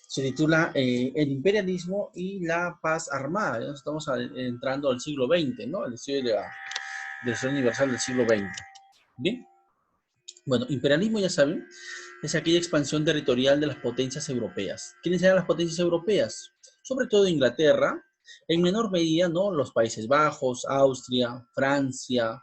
Se titula El imperialismo y la paz armada. Ya estamos entrando al siglo XX, ¿no? El estudio de la historia universal del siglo XX. Bien. Bueno, imperialismo, ya saben, es aquella expansión territorial de las potencias europeas. ¿Quiénes eran las potencias europeas? Sobre todo Inglaterra, en menor medida, ¿no? Los Países Bajos, Austria, Francia,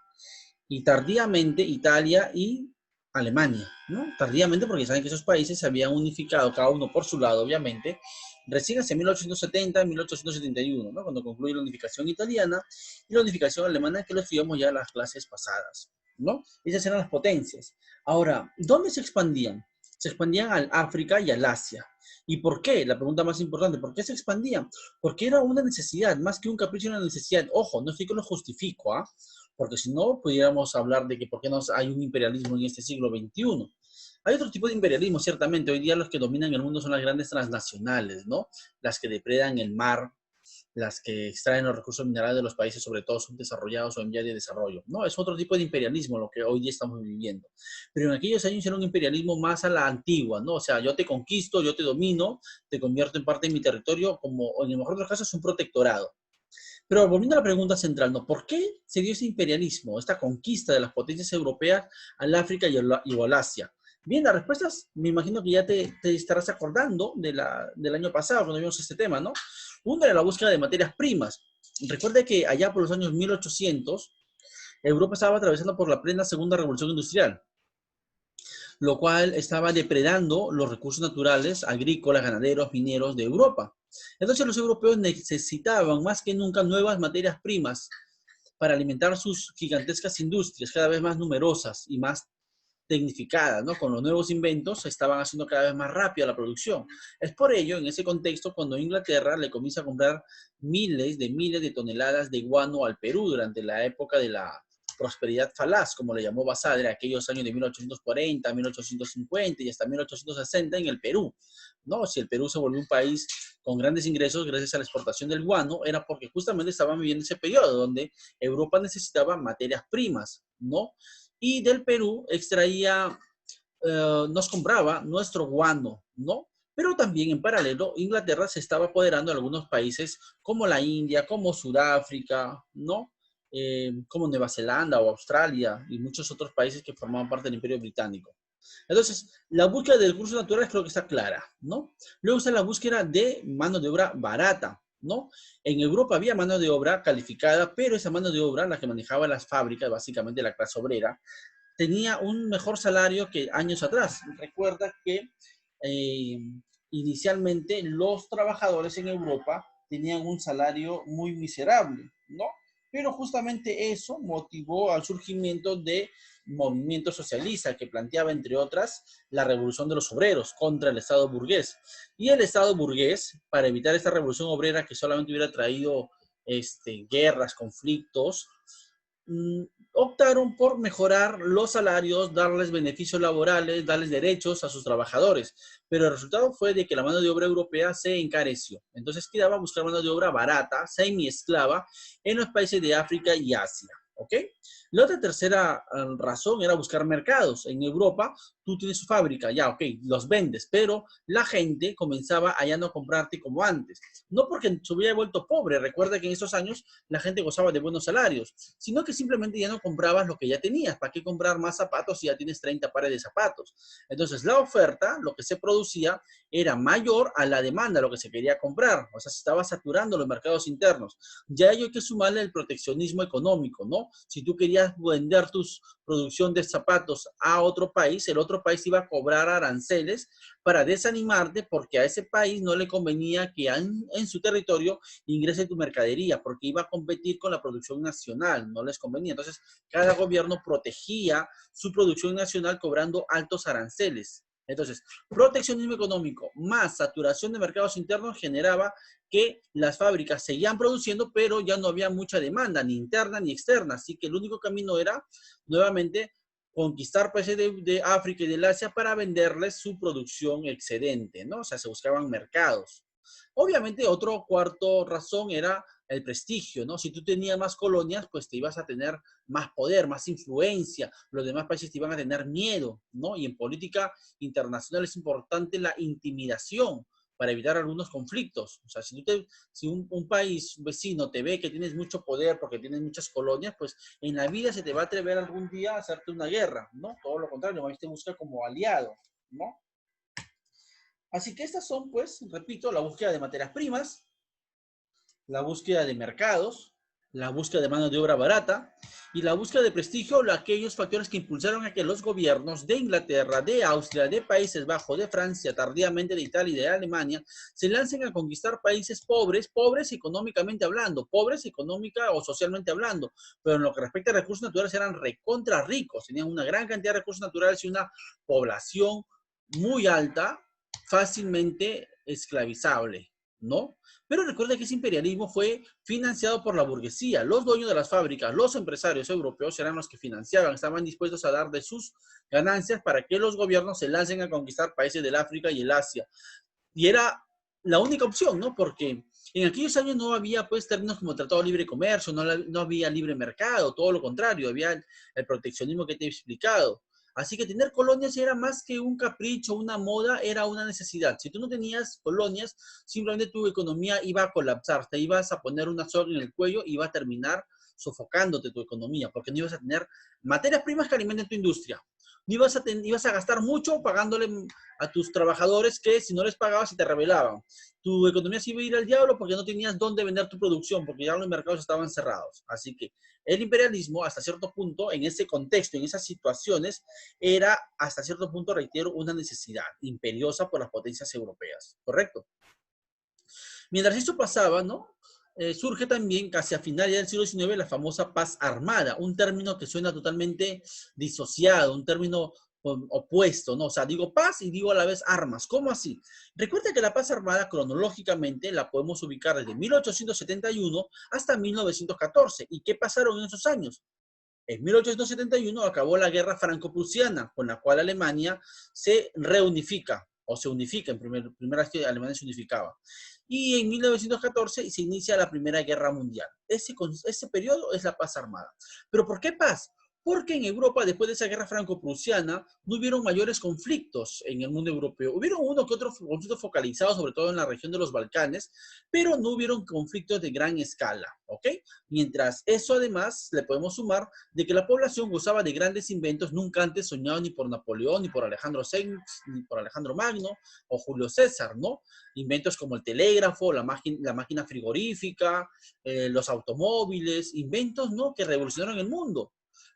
y tardíamente Italia y Alemania, ¿no? Tardíamente porque saben que esos países se habían unificado, cada uno por su lado, obviamente, recién hacia 1870 y 1871, ¿no? Cuando concluye la unificación italiana y la unificación alemana, que lo estudiamos ya en las clases pasadas, ¿no? Esas eran las potencias. Ahora, ¿dónde se expandían? Se expandían al África y al Asia. ¿Y por qué? La pregunta más importante, ¿por qué se expandían? Porque era una necesidad, más que un capricho, una necesidad. Ojo, no estoy que lo justifico, ¿ah? Porque si no, pudiéramos hablar de que por qué no hay un imperialismo en este siglo XXI. Hay otro tipo de imperialismo, ciertamente. Hoy día los que dominan el mundo son las grandes transnacionales, ¿no? Las que depredan el mar, las que extraen los recursos minerales de los países, sobre todo subdesarrollados o en vías de desarrollo. No, es otro tipo de imperialismo lo que hoy día estamos viviendo. Pero en aquellos años era un imperialismo más a la antigua, ¿no? O sea, yo te conquisto, yo te domino, te convierto en parte de mi territorio, como en el mejor de los casos es un protectorado. Pero volviendo a la pregunta central, ¿no? ¿Por qué se dio ese imperialismo, esta conquista de las potencias europeas al África y al Asia? Bien, las respuestas, me imagino que ya te estarás acordando del año pasado, cuando vimos este tema, ¿no? Una era la búsqueda de materias primas. Recuerda que allá por los años 1800, Europa estaba atravesando por la plena segunda revolución industrial, lo cual estaba depredando los recursos naturales, agrícolas, ganaderos, mineros de Europa. Entonces los europeos necesitaban más que nunca nuevas materias primas para alimentar sus gigantescas industrias, cada vez más numerosas y más tecnificadas, ¿no? Con los nuevos inventos se estaban haciendo cada vez más rápida la producción. Es por ello, en ese contexto, cuando Inglaterra le comienza a comprar miles de toneladas de guano al Perú durante la época de la prosperidad falaz, como le llamó Basadre, aquellos años de 1840, 1850 y hasta 1860 en el Perú, ¿no? Si el Perú se volvió un país con grandes ingresos gracias a la exportación del guano, era porque justamente estaban viviendo ese periodo donde Europa necesitaba materias primas, ¿no? Y del Perú extraía, nos compraba nuestro guano, ¿no? Pero también en paralelo, Inglaterra se estaba apoderando de algunos países como la India, como Sudáfrica, ¿no? Como Nueva Zelanda o Australia y muchos otros países que formaban parte del Imperio Británico. Entonces, la búsqueda de recursos naturales creo que está clara, ¿no? Luego está la búsqueda de mano de obra barata, ¿no? En Europa había mano de obra calificada, pero esa mano de obra, la que manejaba las fábricas, básicamente la clase obrera, tenía un mejor salario que años atrás. Recuerda que eh, inicialmente los trabajadores en Europa tenían un salario muy miserable, ¿no? Pero justamente eso motivó al surgimiento de movimiento socialista que planteaba, entre otras, la revolución de los obreros contra el Estado burgués. Y el Estado burgués, para evitar esta revolución obrera que solamente hubiera traído guerras, conflictos, mm, optaron por mejorar los salarios, darles beneficios laborales, darles derechos a sus trabajadores. Pero el resultado fue de que la mano de obra europea se encareció. Entonces quedaba buscar mano de obra barata, semi-esclava, en los países de África y Asia. ¿Ok? La otra tercera razón era buscar mercados. En Europa, tú tienes su fábrica, ya, ok, los vendes, pero la gente comenzaba a ya no comprarte como antes. No porque se hubiera vuelto pobre. Recuerda que en esos años la gente gozaba de buenos salarios, sino que simplemente ya no comprabas lo que ya tenías. ¿Para qué comprar más zapatos si ya tienes 30 pares de zapatos? Entonces la oferta, lo que se producía, era mayor a la demanda, lo que se quería comprar. O sea, se estaba saturando los mercados internos. Ya hay que sumarle el proteccionismo económico, ¿no? Si tú querías vender tu producción de zapatos a otro país, el otro país iba a cobrar aranceles para desanimarte porque a ese país no le convenía que en su territorio ingrese tu mercadería porque iba a competir con la producción nacional, no les convenía. Entonces, cada gobierno protegía su producción nacional cobrando altos aranceles. Entonces, proteccionismo económico más saturación de mercados internos generaba que las fábricas seguían produciendo, pero ya no había mucha demanda, ni interna ni externa. Así que el único camino era, nuevamente, conquistar países de África y del Asia para venderles su producción excedente, ¿no? O sea, se buscaban mercados. Obviamente, otro cuarto razón era el prestigio, ¿no? Si tú tenías más colonias, pues te ibas a tener más poder, más influencia, los demás países te iban a tener miedo, ¿no? Y en política internacional es importante la intimidación, para evitar algunos conflictos. O sea, si un país vecino te ve que tienes mucho poder porque tienes muchas colonias, pues en la vida se te va a atrever algún día a hacerte una guerra, ¿no? Todo lo contrario, más te busca como aliado, ¿no? Así que estas son, pues, repito, la búsqueda de materias primas, la búsqueda de mercados, la búsqueda de mano de obra barata y la búsqueda de prestigio, aquellos factores que impulsaron a que los gobiernos de Inglaterra, de Austria, de Países Bajos, de Francia, tardíamente de Italia y de Alemania, se lancen a conquistar países pobres, pobres económicamente hablando, pobres económica o socialmente hablando, pero en lo que respecta a recursos naturales eran recontra ricos, tenían una gran cantidad de recursos naturales y una población muy alta, fácilmente esclavizable, ¿no? Pero recuerda que ese imperialismo fue financiado por la burguesía. Los dueños de las fábricas, los empresarios europeos eran los que financiaban, estaban dispuestos a dar de sus ganancias para que los gobiernos se lancen a conquistar países del África y el Asia. Y era la única opción, ¿no? Porque en aquellos años no había pues términos como tratado de libre comercio, no había libre mercado, todo lo contrario, había el proteccionismo que te he explicado. Así que tener colonias era más que un capricho, una moda, era una necesidad. Si tú no tenías colonias, simplemente tu economía iba a colapsar, te ibas a poner una soga en el cuello y iba a terminar sofocándote tu economía, porque no ibas a tener materias primas que alimenten tu industria. No ibas a gastar mucho pagándole a tus trabajadores que si no les pagabas se te rebelaban. Tu economía se iba a ir al diablo porque no tenías dónde vender tu producción, porque ya los mercados estaban cerrados. Así que el imperialismo, hasta cierto punto, en ese contexto, en esas situaciones, era, hasta cierto punto, reitero, una necesidad imperiosa por las potencias europeas, ¿correcto? Mientras esto pasaba, ¿no? Surge también, casi a finales del siglo XIX, la famosa paz armada, un término que suena totalmente disociado, un término opuesto, ¿no? O sea, digo paz y digo a la vez armas. ¿Cómo así? Recuerda que la paz armada, cronológicamente, la podemos ubicar desde 1871 hasta 1914. ¿Y qué pasaron en esos años? En 1871 acabó la guerra franco-prusiana, con la cual Alemania se reunifica, o se unifica, primera vez que Alemania se unificaba. Y en 1914 se inicia la Primera Guerra Mundial. Ese periodo es la paz armada. ¿Pero por qué paz? Porque en Europa, después de esa guerra franco-prusiana, no hubieron mayores conflictos en el mundo europeo. Hubieron uno que otro conflicto focalizado, sobre todo en la región de los Balcanes, pero no hubieron conflictos de gran escala, ¿ok? Mientras eso, además, le podemos sumar de que la población gozaba de grandes inventos nunca antes soñados ni por Napoleón, ni por Alejandro Sanz, ni por Alejandro Magno o Julio César, ¿no? Inventos como el telégrafo, la máquina frigorífica, los automóviles, inventos, ¿no? Que revolucionaron el mundo.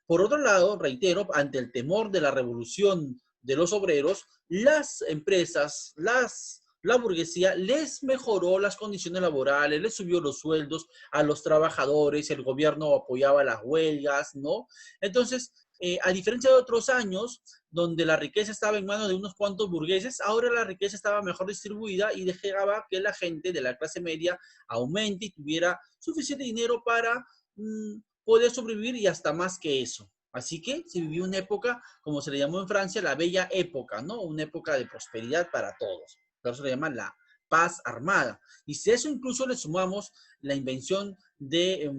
Por otro lado, reitero, ante el temor de la revolución de los obreros, las empresas, la burguesía les mejoró las condiciones laborales, les subió los sueldos a los trabajadores, el gobierno apoyaba las huelgas, ¿no? Entonces, a diferencia de otros años, donde la riqueza estaba en manos de unos cuantos burgueses, ahora la riqueza estaba mejor distribuida y dejaba que la gente de la clase media aumente y tuviera suficiente dinero para poder sobrevivir y hasta más que eso. Así que se vivió una época, como se le llamó en Francia, la bella época, ¿no? Una época de prosperidad para todos. Por eso se llama la paz armada. Y si a eso incluso le sumamos la invención de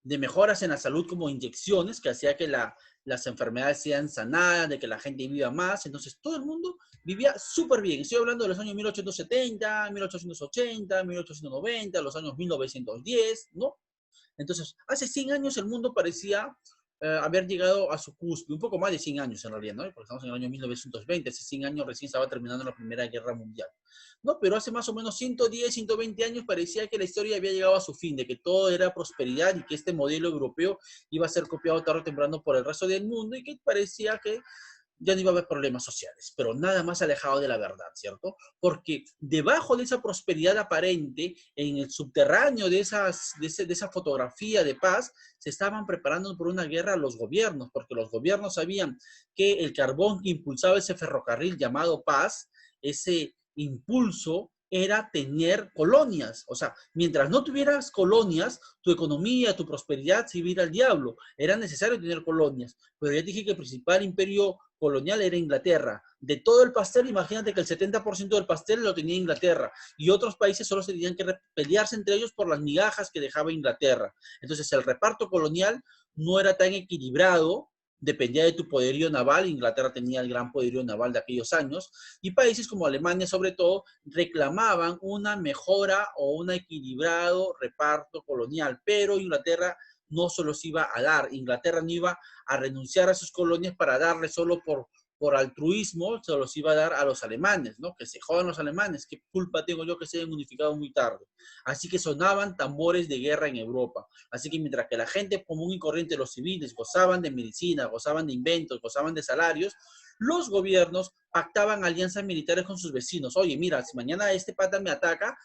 mejoras en la salud como inyecciones, que hacía que las enfermedades sean sanadas, de que la gente viva más, entonces todo el mundo vivía súper bien. Estoy hablando de los años 1870, 1880, 1890, los años 1910, ¿no? Entonces, hace 100 años el mundo parecía haber llegado a su cúspide, un poco más de 100 años en realidad, ¿no? Porque estamos en el año 1920, hace 100 años recién estaba terminando la Primera Guerra Mundial, ¿no? Pero hace más o menos 110, 120 años parecía que la historia había llegado a su fin, de que todo era prosperidad y que este modelo europeo iba a ser copiado tarde o temprano por el resto del mundo y que parecía que ya no iba a haber problemas sociales, pero nada más alejado de la verdad, ¿cierto? Porque debajo de esa prosperidad aparente, en el subterráneo de esa fotografía de paz, se estaban preparando por una guerra los gobiernos, porque los gobiernos sabían que el carbón que impulsaba ese ferrocarril llamado paz, ese impulso era tener colonias. O sea, mientras no tuvieras colonias, tu economía, tu prosperidad se iba a ir al diablo. Era necesario tener colonias. Pero ya dije que el principal imperio colonial era Inglaterra. De todo el pastel, imagínate que el 70% del pastel lo tenía Inglaterra y otros países solo se tenían que pelearse entre ellos por las migajas que dejaba Inglaterra. Entonces el reparto colonial no era tan equilibrado dependía de tu poderío naval. Inglaterra tenía el gran poderío naval de aquellos años, y países como Alemania, sobre todo, reclamaban una mejora o un equilibrado reparto colonial, pero Inglaterra no se los iba a dar. Inglaterra no iba a renunciar a sus colonias para darle solo por altruismo, se los iba a dar a los alemanes, ¿no? Que se jodan los alemanes, ¿qué culpa tengo yo que se hayan unificado muy tarde? Así que sonaban tambores de guerra en Europa. Así que mientras que la gente común y corriente, los civiles, gozaban de medicina, gozaban de inventos, gozaban de salarios, los gobiernos pactaban alianzas militares con sus vecinos. Oye, mira, si mañana este pata me ataca,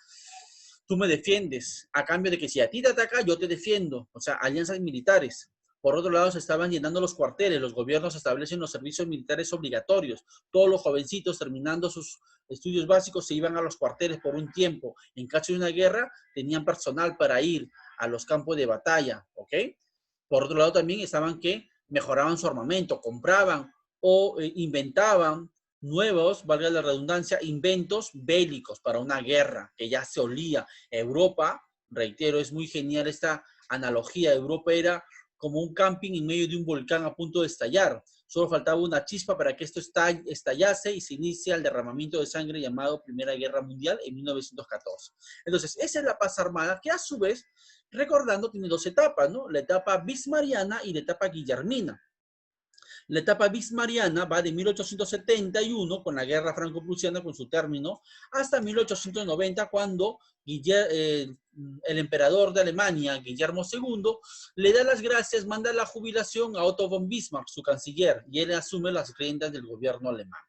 tú me defiendes, a cambio de que si a ti te ataca, yo te defiendo. O sea, alianzas militares. Por otro lado, se estaban llenando los cuarteles, los gobiernos establecen los servicios militares obligatorios. Todos los jovencitos, terminando sus estudios básicos, se iban a los cuarteles por un tiempo. En caso de una guerra, tenían personal para ir a los campos de batalla, ¿ok? Por otro lado, también estaban que mejoraban su armamento, compraban o inventaban nuevos, valga la redundancia, inventos bélicos para una guerra que ya se olía. Europa, reitero, es muy genial esta analogía. Europa era como un camping en medio de un volcán a punto de estallar. Solo faltaba una chispa para que esto estallase y se inicia el derramamiento de sangre llamado Primera Guerra Mundial en 1914. Entonces, esa es la paz armada que a su vez, recordando, tiene dos etapas, ¿no? La etapa bismarckiana y la etapa guillermina. La etapa bismarckiana va de 1871, con la guerra franco-prusiana, con su término, hasta 1890, cuando el emperador de Alemania, Guillermo II, le da las gracias, manda la jubilación a Otto von Bismarck, su canciller, y él asume las riendas del gobierno alemán.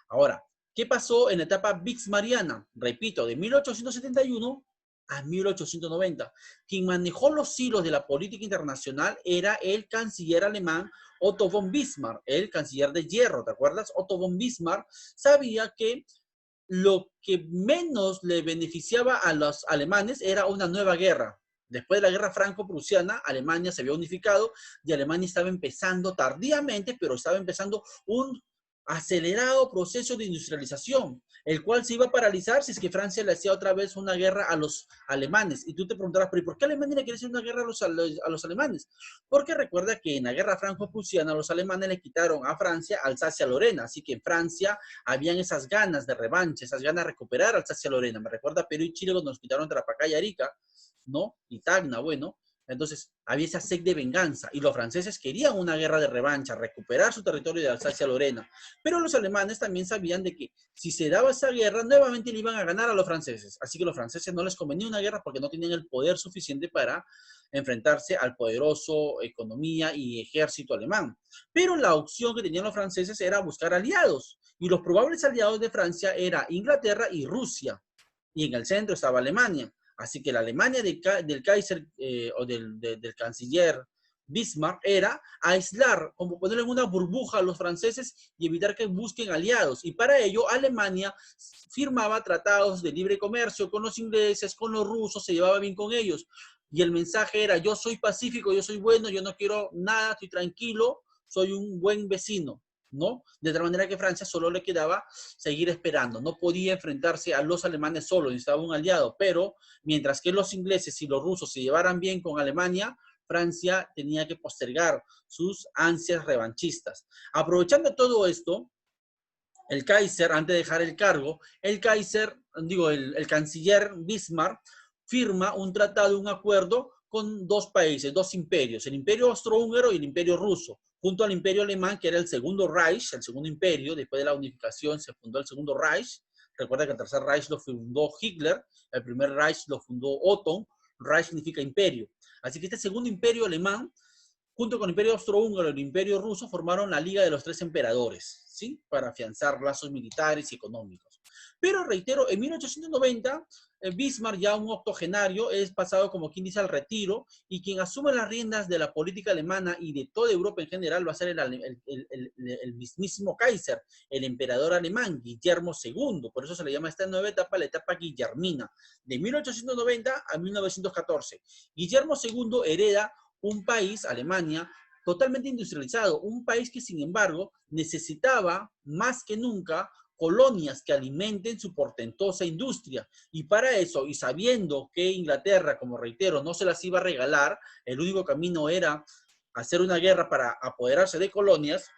Ahora, ¿qué pasó en la etapa bismarckiana? Repito, de 1871 a 1890. Quien manejó los hilos de la política internacional era el canciller alemán Otto von Bismarck, el canciller de hierro, ¿te acuerdas? Otto von Bismarck sabía que lo que menos le beneficiaba a los alemanes era una nueva guerra. Después de la guerra franco-prusiana, Alemania se había unificado y Alemania estaba empezando tardíamente, pero estaba empezando un acelerado proceso de industrialización, el cual se iba a paralizar si es que Francia le hacía otra vez una guerra a los alemanes. Y tú te preguntarás, ¿pero por qué Alemania le quiere hacer una guerra a los alemanes? Porque recuerda que en la guerra franco-prusiana los alemanes le quitaron a Francia Alsacia-Lorena, así que en Francia habían esas ganas de revancha, esas ganas de recuperar Alsacia-Lorena. Me recuerda a Perú y Chile cuando nos quitaron Tarapacá y Arica, ¿no? Y Tacna, bueno. Entonces, había esa sed de venganza y los franceses querían una guerra de revancha, recuperar su territorio de Alsacia-Lorena. Pero los alemanes también sabían de que si se daba esa guerra, nuevamente le iban a ganar a los franceses. Así que a los franceses no les convenía una guerra porque no tenían el poder suficiente para enfrentarse al poderoso economía y ejército alemán. Pero la opción que tenían los franceses era buscar aliados. Y los probables aliados de Francia eran Inglaterra y Rusia. Y en el centro estaba Alemania. Así que la Alemania del Kaiser o del canciller Bismarck era aislar, como ponerle en una burbuja a los franceses y evitar que busquen aliados. Y para ello Alemania firmaba tratados de libre comercio con los ingleses, con los rusos, se llevaba bien con ellos. Y el mensaje era, yo soy pacífico, yo soy bueno, yo no quiero nada, estoy tranquilo, soy un buen vecino, ¿no? De tal manera que Francia solo le quedaba seguir esperando. No podía enfrentarse a los alemanes solo, necesitaba un aliado, pero mientras que los ingleses y los rusos se llevaran bien con Alemania, Francia tenía que postergar sus ansias revanchistas. Aprovechando todo esto, el Kaiser, antes de dejar el cargo, el canciller Bismarck firma un tratado, un acuerdo con dos países, dos imperios, el imperio austrohúngaro y el imperio ruso, junto al imperio alemán, que era el segundo Reich, el segundo imperio. Después de la unificación se fundó el segundo Reich. Recuerda que el tercer Reich lo fundó Hitler, el primer Reich lo fundó Otto. Reich significa imperio. Así que este segundo imperio alemán, junto con el imperio austrohúngaro y el imperio ruso, formaron la Liga de los Tres Emperadores, ¿sí? Para afianzar lazos militares y económicos. Pero reitero, en 1890, Bismarck, ya un octogenario, es pasado, como quien dice, al retiro, y quien asume las riendas de la política alemana y de toda Europa en general va a ser el mismísimo Kaiser, el emperador alemán, Guillermo II. Por eso se le llama a esta nueva etapa la etapa guillermina, de 1890 a 1914. Guillermo II hereda un país, Alemania, totalmente industrializado, un país que sin embargo necesitaba más que nunca colonias que alimenten su portentosa industria. Y para eso, y sabiendo que Inglaterra, como reitero, no se las iba a regalar, el único camino era hacer una guerra para apoderarse de colonias,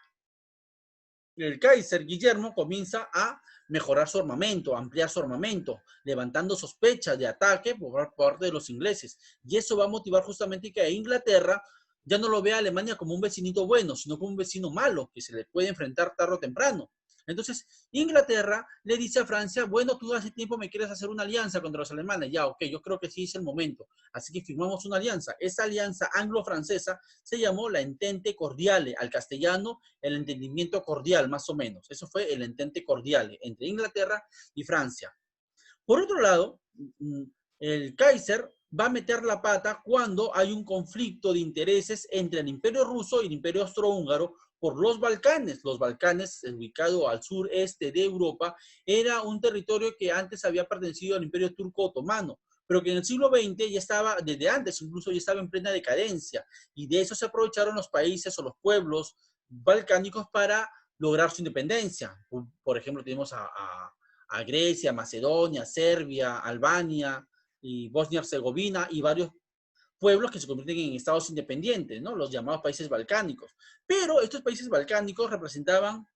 el Kaiser Guillermo comienza a mejorar su armamento, a ampliar su armamento, levantando sospechas de ataque por parte de los ingleses. Y eso va a motivar justamente que Inglaterra ya no lo vea a Alemania como un vecinito bueno, sino como un vecino malo, que se le puede enfrentar tarde o temprano. Entonces, Inglaterra le dice a Francia, bueno, tú hace tiempo me quieres hacer una alianza contra los alemanes. Ya, ok, yo creo que sí es el momento. Así que firmamos una alianza. Esa alianza anglo-francesa se llamó la Entente Cordiale, al castellano el entendimiento cordial, más o menos. Eso fue el Entente Cordiale entre Inglaterra y Francia. Por otro lado, el Kaiser va a meter la pata cuando hay un conflicto de intereses entre el Imperio Ruso y el Imperio Austrohúngaro por los Balcanes. Los Balcanes, ubicado al sureste de Europa, era un territorio que antes había pertenecido al Imperio Turco Otomano, pero que en el siglo XX ya estaba, desde antes incluso, ya estaba en plena decadencia. Y de eso se aprovecharon los países o los pueblos balcánicos para lograr su independencia. Por ejemplo, tenemos a Grecia, Macedonia, Serbia, Albania y Bosnia-Herzegovina y varios pueblos que se convierten en estados independientes, ¿no? Los llamados países balcánicos. Pero estos países balcánicos representaban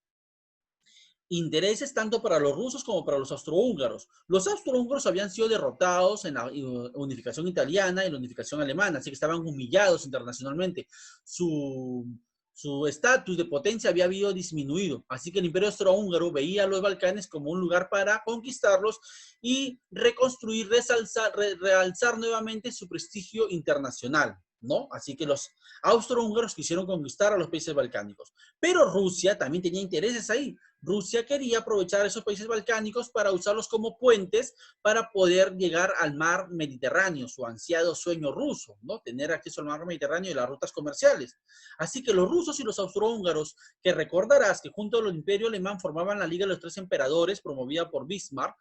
intereses tanto para los rusos como para los austrohúngaros. Los austrohúngaros habían sido derrotados en la unificación italiana y la unificación alemana, así que estaban humillados internacionalmente. Su estatus de potencia había habido disminuido, así que el Imperio Austrohúngaro veía a los Balcanes como un lugar para conquistarlos y reconstruir, realzar nuevamente su prestigio internacional, ¿no? Así que los austrohúngaros quisieron conquistar a los países balcánicos. Pero Rusia también tenía intereses ahí. Rusia quería aprovechar esos países balcánicos para usarlos como puentes para poder llegar al mar Mediterráneo, su ansiado sueño ruso, ¿no? Tener acceso al mar Mediterráneo y las rutas comerciales. Así que los rusos y los austrohúngaros, que recordarás que junto al Imperio Alemán formaban la Liga de los Tres Emperadores, promovida por Bismarck,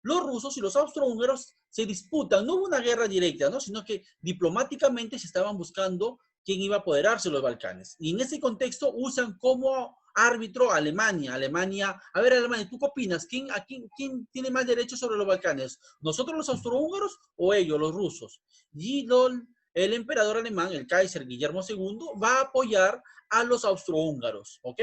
los rusos y los austrohúngaros se disputan, no hubo una guerra directa, ¿no? Sino que diplomáticamente se estaban buscando quién iba a apoderarse de los Balcanes. Y en ese contexto usan como árbitro a Alemania. Alemania, a ver, Alemania, ¿tú qué opinas? ¿Quién tiene más derechos sobre los Balcanes? ¿Nosotros los austrohúngaros o ellos, los rusos? Y el emperador alemán, el Kaiser Guillermo II, va a apoyar a los austrohúngaros, ¿ok?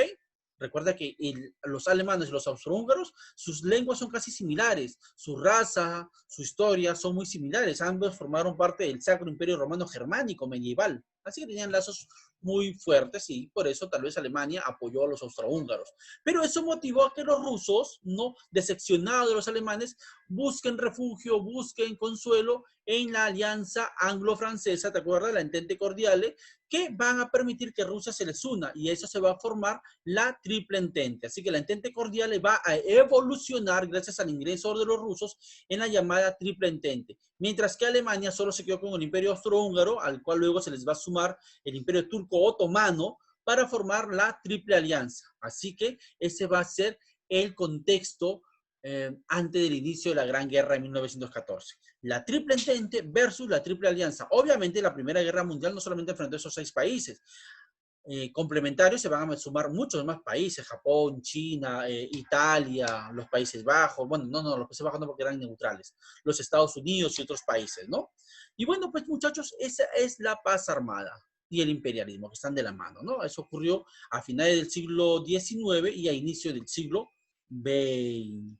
Recuerda que los alemanes y los austrohúngaros, sus lenguas son casi similares, su raza, su historia son muy similares. Ambos formaron parte del Sacro Imperio Romano Germánico medieval. Así que tenían lazos muy fuertes y por eso tal vez Alemania apoyó a los austrohúngaros. Pero eso motivó a que los rusos, no decepcionados de los alemanes, busquen refugio, busquen consuelo en la alianza anglo-francesa, ¿te acuerdas? La Entente Cordiale, que van a permitir que Rusia se les una y eso se va a formar la Triple Entente. Así que la Entente Cordiale va a evolucionar gracias al ingreso de los rusos en la llamada Triple Entente. Mientras que Alemania solo se quedó con el Imperio Austrohúngaro, al cual luego se les va a sumar el Imperio Turco Otomano para formar la Triple Alianza. Así que ese va a ser el contexto antes del inicio de la Gran Guerra de 1914. La Triple Entente versus la Triple Alianza. Obviamente la Primera Guerra Mundial no solamente enfrentó a esos 6 países, complementarios se van a sumar muchos más países, Japón, China, Italia, los Países Bajos, bueno, no, los Países Bajos no porque eran neutrales, los Estados Unidos y otros países, ¿no? Y bueno, pues muchachos, esa es la paz armada y el imperialismo, que están de la mano, ¿no? Eso ocurrió a finales del siglo XIX y a inicio del siglo XX.